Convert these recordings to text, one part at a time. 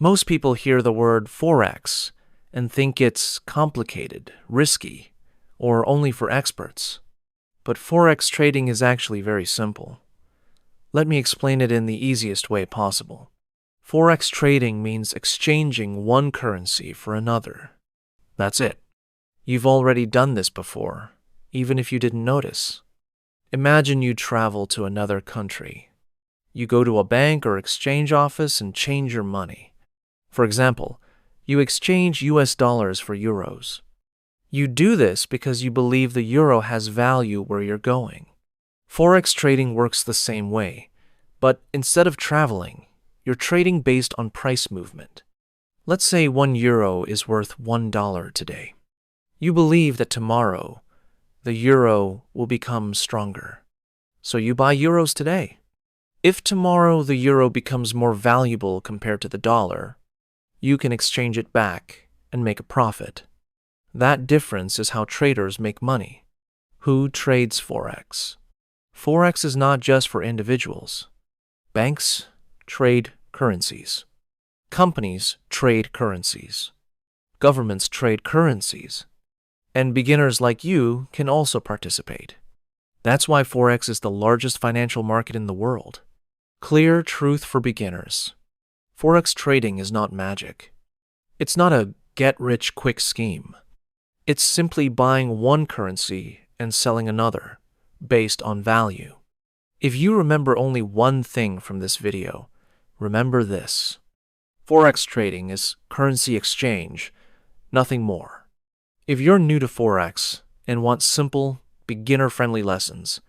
Most people hear the word Forex and think it's complicated, risky, or only for experts. But Forex trading is actually very simple. Let me explain it in the easiest way possible. Forex trading means exchanging one currency for another. That's it. You've already done this before, even if you didn't notice. Imagine you travel to another country. You go to a bank or exchange office and change your money. For example, you exchange US dollars for euros. You do this because you believe the euro has value where you're going. Forex trading works the same way, but instead of traveling, you're trading based on price movement. Let's say 1 euro is worth $1 today. You believe that tomorrow, the euro will become stronger. So you buy euros today. If tomorrow the euro becomes more valuable compared to the dollar, you can exchange it back and make a profit. That difference is how traders make money. Who trades Forex? Forex is not just for individuals. Banks trade currencies. Companies trade currencies. Governments trade currencies. And beginners like you can also participate. That's why Forex is the largest financial market in the world. Clear truth for beginners. Forex trading is not magic. It's not a get-rich-quick scheme. It's simply buying one currency and selling another, based on value. If you remember only one thing from this video, remember this. Forex trading is currency exchange, nothing more. If you're new to Forex and want simple, beginner-friendly lessons,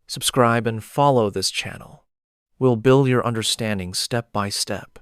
subscribe and follow this channel. We'll build your understanding step by step.